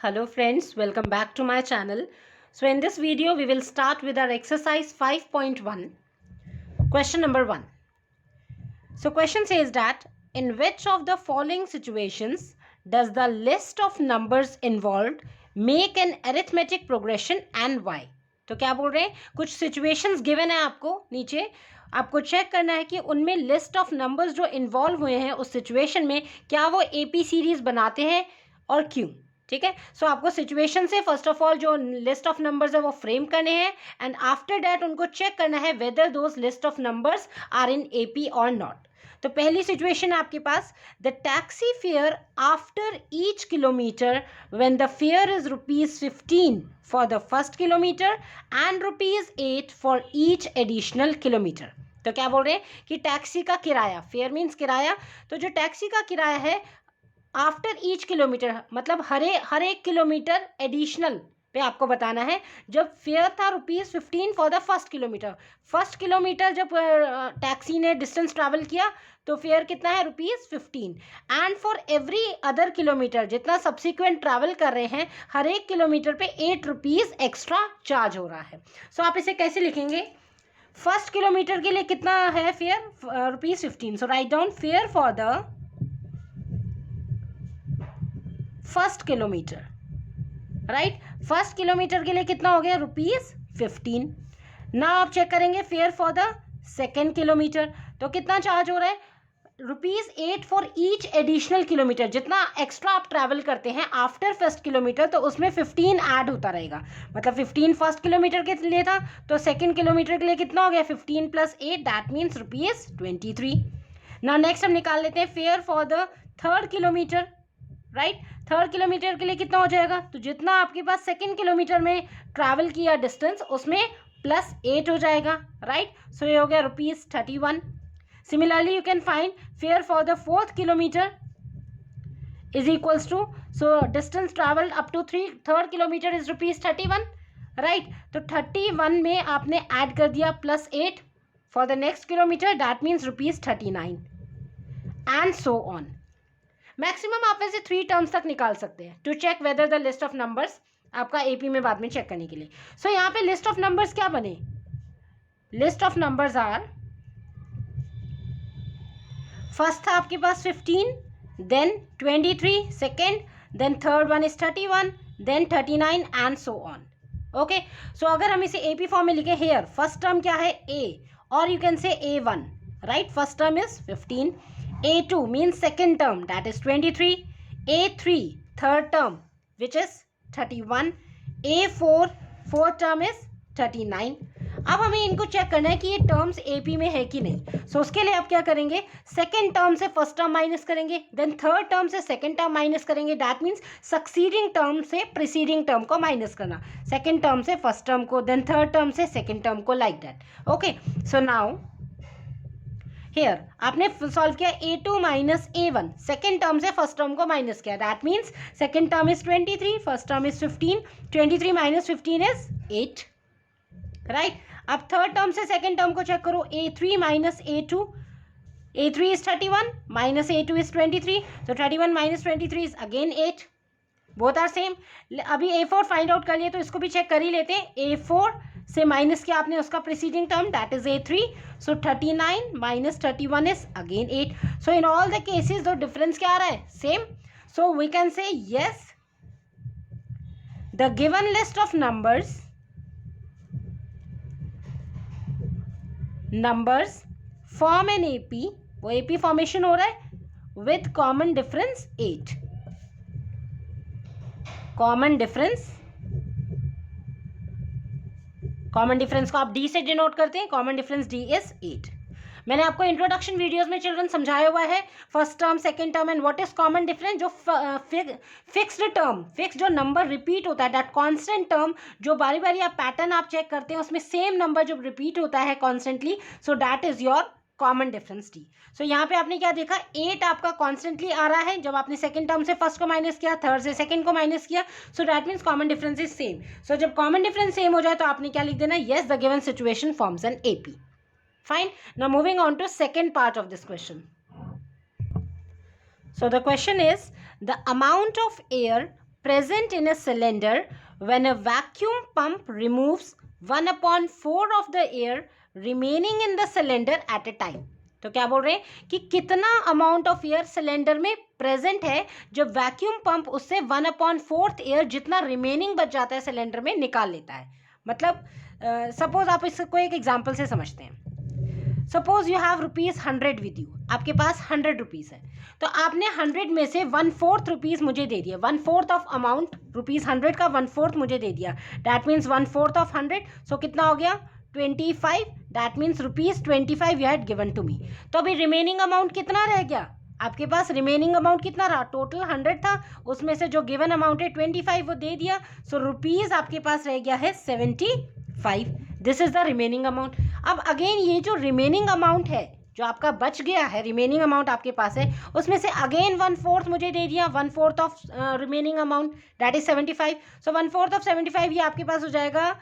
Hello friends, welcome back to my channel. So in this video we will start with our exercise 5.1. Question number 1. So question says that in which of the following situations does the list of numbers involved make an arithmetic progression and why? तो क्या बोल रहे हैं, कुछ situations given है आपको नीचे, आपको चेक करना है कि उनमें लिस्ट ऑफ नंबर्स जो इन्वॉल्व हुए हैं उस सिचुएशन में क्या वो एपी सीरीज बनाते हैं और क्यों. ठीक है, सो आपको सिचुएशन से फर्स्ट ऑफ ऑल जो लिस्ट ऑफ नंबर्स है वो फ्रेम करने हैं एंड आफ्टर दैट उनको चेक करना है whether those list of numbers are in AP और नॉट. तो पहली सिचुएशन है आपके पास, the taxi fare after each kilometre when the fare is ₹15 for the first kilometre and ₹8 for each additional kilometre. तो क्या बोल रहे हैं कि टैक्सी का किराया, फेयर मीन्स किराया, तो जो टैक्सी का किराया है आफ्टर ईच किलोमीटर मतलब हर एक किलोमीटर एडिशनल पे आपको बताना है. जब फेयर था ₹15 फॉर द फर्स्ट किलोमीटर जब टैक्सी ने डिस्टेंस ट्रैवल किया तो फेयर कितना है ₹15 and for every other kilometre जितना सब्सिक्वेंट ट्रैवल कर रहे हैं हर एक किलोमीटर पे ₹8 एक्स्ट्रा चार्ज हो रहा है. सो आप इसे कैसे लिखेंगे, फर्स्ट किलोमीटर के लिए कितना है fair ₹15. So write down fair for the first kilometre, right, first kilometre के लिए कितना हो गया ₹15. ना आप चेक करेंगे fair for the second kilometre, तो कितना चार्ज हो रहा है ₹8 फॉर ईच एडिशनल किलोमीटर. जितना एक्स्ट्रा आप ट्रैवल करते हैं आफ्टर फर्स्ट किलोमीटर तो उसमें 15 ऐड होता रहेगा. मतलब 15 फर्स्ट किलोमीटर के लिए था तो सेकेंड किलोमीटर के लिए कितना हो गया 15 + 8 दैट मीन्स ₹23. ना नेक्स्ट हम निकाल लेते हैं fair for the third kilometre, right, third kilometre के लिए कितना हो जाएगा, तो जितना आपके पास सेकेंड किलोमीटर में ट्रैवल किया डिस्टेंस उसमें +8 हो जाएगा, राइट. सो ये हो गया ₹31. Similarly you can find fare for the fourth kilometre is equals to, so distance travelled up to third kilometre is ₹31, right. तो 31 में आपने ऐड कर दिया +8 for the next kilometre that means ₹39 and so on. Maximum आप वैसे 3 terms तक निकाल सकते हैं to check whether the list of numbers आपका एपी में बाद में चेक करने के लिए. सो यहाँ पे लिस्ट ऑफ नंबर्स क्या बने, list of numbers are, first था आपके पास 15, then 23 second, then third one is 31, then 39 and so on. Okay, so अगर हम इसे एपी फॉर्म में लिखे, हेयर फर्स्ट टर्म क्या है ए और you can say A1, right, first term is 15, A2 means second term that is 23, A3 third term which is 31, A4 fourth term is 39. अब हमें इनको चेक करना है कि ये टर्म्स एपी में है कि नहीं. सो उसके लिए आप क्या करेंगे, सेकेंड टर्म से फर्स्ट टर्म माइनस करेंगे, देन थर्ड टर्म से सेकेंड टर्म माइनस करेंगे, दैट मीन्स सक्सीडिंग टर्म से प्रीसीडिंग टर्म को माइनस करना, सेकेंड टर्म से फर्स्ट टर्म को, देन थर्ड टर्म से सेकेंड टर्म को, like that. Okay, so now here आपने सॉल्व किया A2 - A1, सेकेंड टर्म से फर्स्ट टर्म को माइनस किया, that means second term is 23, first term is 15, 23 - 15 is 8, right. अब third term से second term को चेक करो, A3 - A2, A3 is 31 - A2 is 23, तो 31 - 23 is again 8, both are same. अभी A4 find out कर लिए तो इसको भी चेक कर ही लेते हैं. A4 से माइनस किया आपने उसका preceding term that is A3, so 39 - 31 is again 8. So in all the cases दो डिफरेंस क्या आ रहा है, same. So we can say yes the given list of numbers form an AP, वो एपी फॉर्मेशन हो रहा है with common difference 8, common difference को आप डी से डिनोट करते हैं, कॉमन डिफरेंस डी इज 8. मैंने आपको इंट्रोडक्शन वीडियोस में चिल्ड्रन समझाया हुआ है first term second term and what is common difference. जो फिक्स्ड टर्म, फिक्स जो नंबर रिपीट होता है दैट कांस्टेंट टर्म, जो बारी बारी आप पैटर्न आप चेक करते हैं उसमें सेम नंबर जो रिपीट होता है constantly, so that is your common difference D. So यहाँ पे आपने क्या देखा, 8 आपका कॉन्स्टेंटली आ रहा है जब आपने सेकंड टर्म से फर्स्ट को माइनस किया, थर्ड से सेकंड को माइनस किया, so that means common difference is same. So जब कॉमन डिफरेंस सेम हो जाए तो आपने क्या लिख देना, yes the given situation forms an AP. Fine. Now moving on to second part of this question. So the question is, the amount of air present in a cylinder when a vacuum pump removes 1/4 of the air remaining in the cylinder at a time. तो क्या बोल रहे हैं कि कितना amount of air cylinder में present है जब वैक्यूम पंप उससे 1/4 एयर जितना रिमेनिंग बच जाता है सिलेंडर में निकाल लेता है. मतलब सपोज आप इसको एक एग्जांपल से समझते हैं. Suppose you have ₹100 with you. आपके पास 100 रुपीज़ है, तो आपने 100 में से 1/4 रुपीज़ मुझे दे दिया. 1/4 ऑफ अमाउंट ₹100 का 1/4 मुझे दे दिया. That means 1/4 of 100. सो कितना हो गया? 25. That means ₹25 you had given to me. तो अभी रिमेनिंग अमाउंट कितना रह गया आपके पास? रिमेनिंग अमाउंट कितना रहा? टोटल 100 था, उसमें से जो गिवन अमाउंट है 25 वो दे दिया. सो रुपीज़ आपके पास रह गया है 75. This is the remaining amount. अब अगेन ये जो रिमेनिंग अमाउंट है जो आपका बच गया है, रिमेनिंग अमाउंट आपके पास है, उसमें से अगेन 1/4 मुझे दे दिया. 1/4 of remaining amount that is 75. So 1/4 of 75 ये आपके पास हो जाएगा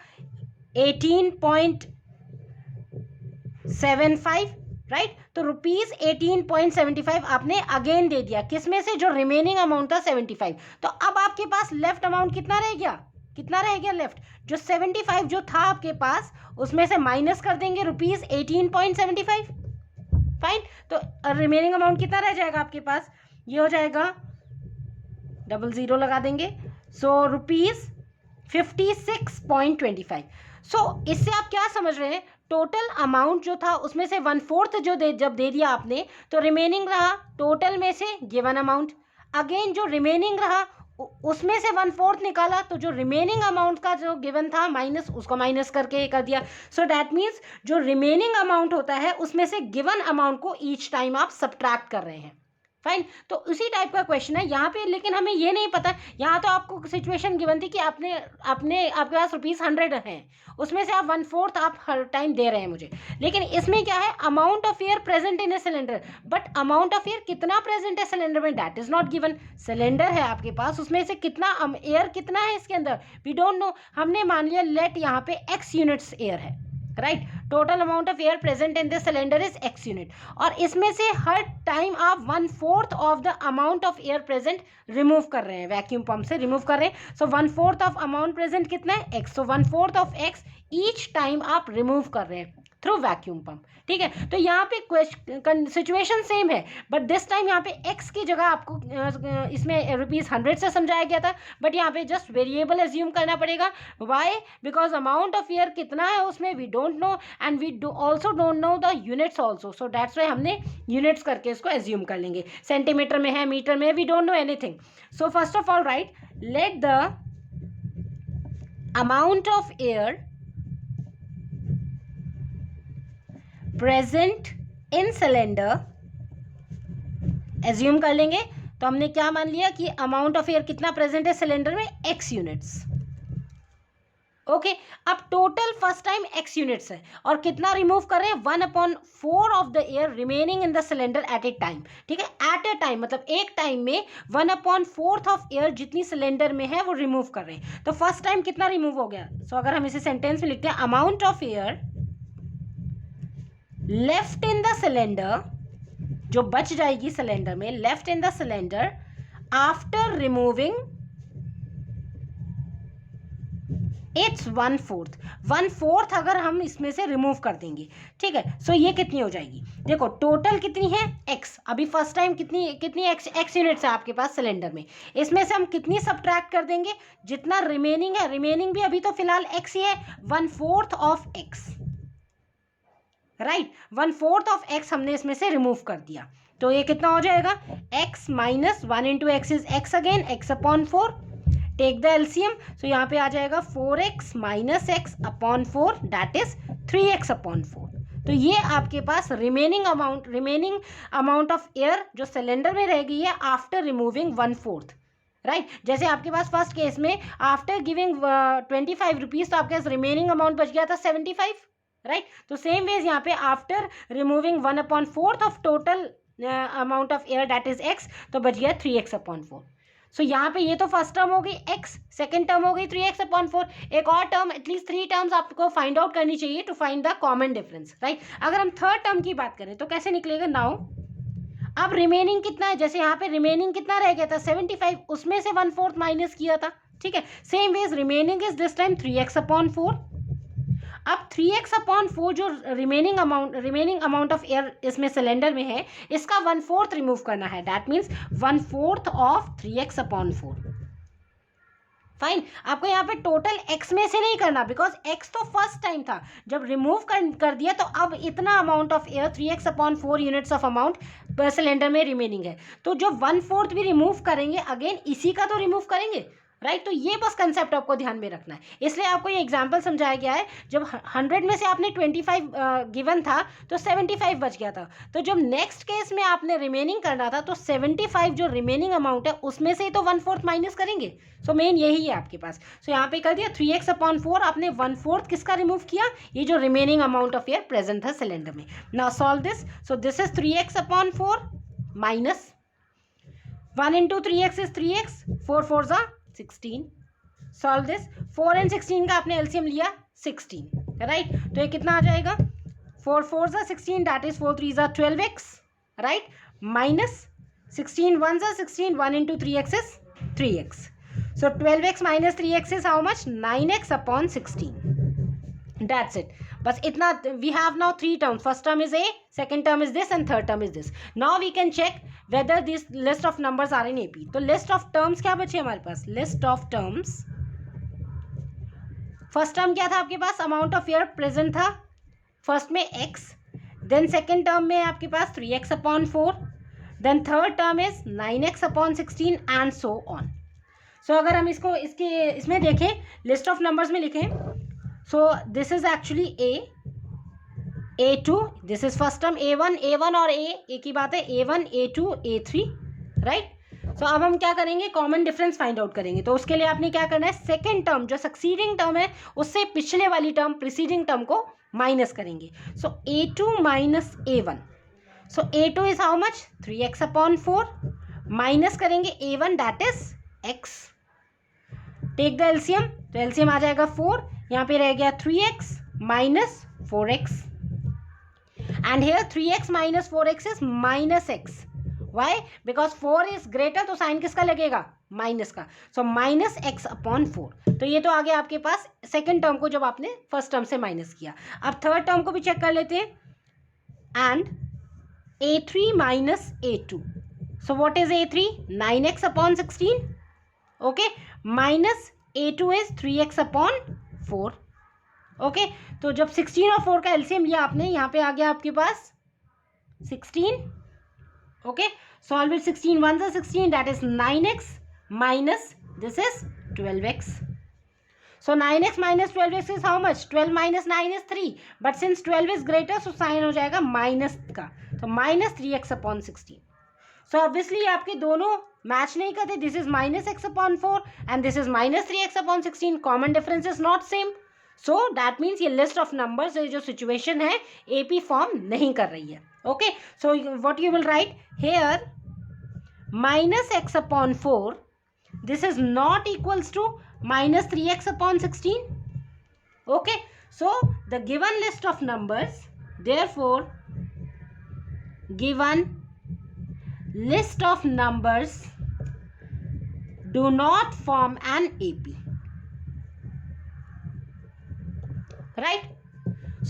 18.75. राइट. तो ₹18.75 आपने अगेन दे दिया. किस में से? जो रिमेनिंग अमाउंट था 75. तो अब आपके पास लेफ्ट अमाउंट कितना रह गया? कितना रह गया लेफ्ट? जो 75 जो था आपके पास उसमें से माइनस कर देंगे ₹18.75. फाइन. तो रिमेनिंग अमाउंट कितना रह जाएगा आपके पास? ये हो जाएगा 00 लगा देंगे. सो ₹56.25. सो इससे आप क्या समझ रहे हैं? टोटल अमाउंट जो था उसमें से 1/4 जब दे दिया आपने, तो रिमेनिंग रहा टोटल में से गिवन अमाउंट. अगेन जो रिमेनिंग रहा उसमें से 1/4 निकाला, तो जो रिमेनिंग अमाउंट का जो गिवन था माइनस, उसको माइनस करके कर दिया. सो दैट मीन्स जो रिमेनिंग अमाउंट होता है उसमें से गिवन अमाउंट को ईच टाइम आप सब्ट्रैक्ट कर रहे हैं. फाइन. तो उसी टाइप का क्वेश्चन है यहाँ पे, लेकिन हमें ये नहीं पता. यहाँ तो आपको सिचुएशन गिवन थी कि आपके पास ₹100 हैं, उसमें से आप 1/4 आप हर टाइम दे रहे हैं मुझे. लेकिन इसमें क्या है? Amount of air present in a cylinder. But amount of air कितना प्रेजेंट है सिलेंडर में, that is not given. Cylinder है आपके पास, उसमें से कितना एयर कितना है इसके अंदर, वी डोंट नो. हमने मान लिया लेट यहाँ पे x यूनिट्स एयर है. Right. Total amount of air present in this cylinder is x unit. और इसमें से हर टाइम आप 1/4 of the amount of air present remove कर रहे हैं, वैक्यूम पंप से रिमूव कर रहे हैं. सो 1/4 ऑफ अमाउंट प्रेजेंट कितना है? x. So 1/4 of x each time आप रिमूव कर रहे हैं थ्रू वैक्यूम पंप. ठीक है. तो यहाँ पे सिचुएशन सेम है, बट दिस टाइम यहाँ पे x की जगह आपको इसमें ₹100 से समझाया गया था, बट यहाँ पे जस्ट वेरिएबल एज्यूम करना पड़ेगा. Why? Because amount of air कितना है उसमें we don't know, and we also don't know the units also. So that's why हमने यूनिट्स करके इसको एज्यूम कर लेंगे. सेंटीमीटर में है, मीटर में, we don't know anything. So first of all right, let the amount of air present in cylinder, assume कर लेंगे. तो हमने क्या मान लिया कि अमाउंट ऑफ एयर कितना प्रेजेंट है सिलेंडर में? x units. ओके. अब total first time x units है, और कितना रिमूव कर रहे हैं? 1/4 of the air remaining in the cylinder at a time. ठीक है. एट ए टाइम मतलब एक टाइम में 1/4 ऑफ एयर जितनी सिलेंडर में है वो रिमूव कर रहे हैं. तो फर्स्ट टाइम कितना रिमूव हो गया? सो अगर हम इसे सेंटेंस में लिखते हैं, amount of air left in the cylinder, जो बच जाएगी सिलेंडर में, left in the cylinder after removing it's 1/4 अगर हम इसमें से रिमूव कर देंगे. ठीक है. सो ये कितनी हो जाएगी? देखो टोटल कितनी है? x. अभी फर्स्ट टाइम कितनी x यूनिट्स है आपके पास सिलेंडर में, इसमें से हम कितनी सब्ट्रैक्ट कर देंगे? जितना रिमेनिंग है, रिमेनिंग भी अभी तो फिलहाल x ही है, 1/4 of x. Right. 1/4 of x हमने इसमें से रिमूव कर दिया. तो ये कितना हो जाएगा? x minus 1 into X is x again, x/4. Take the LCM. So यहाँ पे आ जाएगा 4x minus x upon 4 that is 3x/4. तो ये आपके पास रिमेनिंग अमाउंट ऑफ एयर जो सिलेंडर में रह गई है आफ्टर रिमूविंग 1/4. राइट. जैसे आपके पास फर्स्ट केस में आफ्टर गिविंग 25 रुपीज़, तो आपके पास रिमेनिंग अमाउंट बच गया था 75. राइट. तो सेम वेज यहाँ पे after removing 1/4 of total amount of air that is x, तो बच गया 3x/4. सो यहाँ पे ये तो फर्स्ट टर्म हो गई x, सेकेंड टर्म हो गई 3x/4. एक और टर्म, एटलीस्ट 3 टर्म्स आपको फाइंड आउट करनी चाहिए to find the common difference. Right. अगर हम थर्ड टर्म की बात करें तो कैसे निकलेगा? नाउ अब रिमेनिंग कितना है, जैसे यहाँ पे रिमेनिंग कितना रह गया था 75, उसमें से 1/4 माइनस किया था, ठीक है। Same ways remaining is this time 3x/4। अब 3x/4 जो रिमेनिंग अमाउंट ऑफ एयर इसमें सिलेंडर में है, इसका 1/4 रिमूव करना है, that means 1/4 of 3x/4। Fine, आपको यहाँ पे टोटल x में से नहीं करना, बिकॉज x तो फर्स्ट टाइम था, जब रिमूव कर दिया तो अब इतना amount of air 3x/4 units of amount पर सिलेंडर में रिमेनिंग है, तो जो 1/4 भी रिमूव करेंगे अगेन इसी का तो रिमूव करेंगे, राइट। तो ये बस कंसेप्ट आपको ध्यान में रखना है, इसलिए आपको ये एग्जांपल समझाया गया है। जब 100 में से आपने 25 गिवन था तो 75 बच गया था, तो जब नेक्स्ट केस में आपने रिमेनिंग करना था तो 75 जो रिमेनिंग अमाउंट है उसमें से ही तो 1/4 माइनस करेंगे। सो मेन यही है आपके पास। सो यहाँ पे कर दिया 3x/4, आपने 1/4 किसका रिमूव किया, ये जो remaining amount of air present था सिलेंडर में। Now solve this. So this is 3x/4 minus 1 into 3x is 3x, 4 4s are 16. Solve this. 4 and 16 का आपने एलसीएम लिया 16, राइट। तो ये कितना आ जाएगा, 4 4s are 16, that is 4 3s are 12x, right, minus 16 1s are 16, 1 into 3x is 3x. So 12x minus 3x is how much, 9x/16. That's it. बस इतना, we have now 3 terms. First term is a, second term is this, and third term is this. Now we can check whether this list of numbers are in AP. तो list of terms क्या बचे हमारे पास, list of terms, first term क्या था आपके पास, amount of air present था फर्स्ट में x, देन सेकेंड टर्म में आपके पास 3x/4, then third term is 9x/16 and so on. So अगर हम इसको इसमें देखें, लिस्ट ऑफ नंबर्स में लिखें, so this is actually A2, this is first term A1 और A एक ही बात है, A1 A2 A3, राइट। सो अब हम क्या करेंगे, कॉमन डिफरेंस फाइंड आउट करेंगे। तो उसके लिए आपने क्या करना है, सेकेंड टर्म जो सक्सीडिंग टर्म है उससे पिछले वाली टर्म प्रीसीडिंग टर्म को माइनस करेंगे। So A2 minus A1, so A2 is how much, 3x/4, minus करेंगे A1 that is x, take the LCM, तो एलसीएम आ जाएगा 4, यहाँ पे रह गया 3x minus 4x, and here 3x minus 4x is minus x. Why? Because 4 is greater, तो sign किसका लगेगा, माइनस का, सो माइनस x/4। तो ये तो आ गया आपके पास सेकेंड टर्म को जब आपने फर्स्ट टर्म से माइनस किया। अब थर्ड टर्म को भी चेक कर लेते हैं, and A3 minus A2, so what is A3, 9x/16, okay, minus A2 is 3x/4, okay. तो जब 16 और 4 का एलसीएम लिया आपने, यहाँ पे आ गया आपके पास 16, okay. Solve it, 16 1s are 16, that is 9x minus this is 12x. So 9x minus 12x is how much, 12 minus 9 is 3, but since 12 is greater so sine हो जाएगा माइनस का, तो माइनस 3x/16. सो ऑब्वियसली आपके दोनों match नहीं करते, this is minus x/4 and this is minus 3x/16, common difference is not same. So that means ये list of numbers जो सिचुएशन है AP फॉर्म नहीं कर रही है, okay. So what you will write here, minus x/4, this is not equals to minus 3x/16, okay. So the given list of numbers, therefore given list of numbers do not form an AP, right?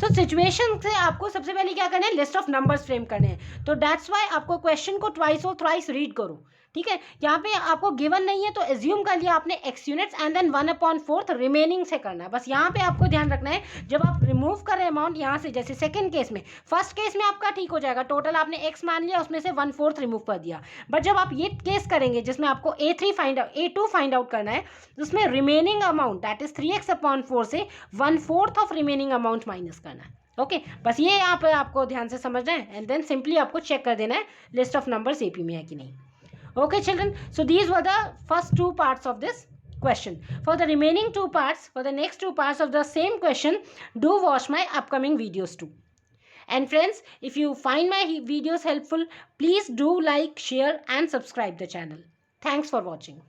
So situation से आपको सबसे पहले क्या करना है, list of numbers frame करने हैं। तो दैट्स वाई आपको क्वेश्चन को ट्वाइस और थ्राइस रीड करो, ठीक है। यहाँ पे आपको गिवन नहीं है तो एज्यूम कर लिया आपने x units and then 1/4 remaining से करना है। बस यहाँ पे आपको ध्यान रखना है, जब आप रिमूव कर रहे हैं अमाउंट यहाँ से, जैसे सेकंड केस में, फर्स्ट केस में आपका ठीक हो जाएगा, टोटल आपने x मान लिया, उसमें से 1/4 रिमूव कर दिया। बट जब आप ये केस करेंगे जिसमें आपको A2 फाइंड आउट करना है, उसमें remaining amount that is 3x/4 से 1/4 ऑफ रिमेनिंग अमाउंट माइनस करना है, ओके। बस ये यहाँ पे आपको ध्यान से समझना है, एंड देन सिंपली आपको चेक कर देना है लिस्ट ऑफ नंबर्स AP में है कि नहीं। Okay children, so these were the first 2 parts of this question. For the remaining 2 parts, for the next 2 parts of the same question, do watch my upcoming videos too. And friends, if you find my videos helpful, please do like, share and subscribe the channel. Thanks for watching.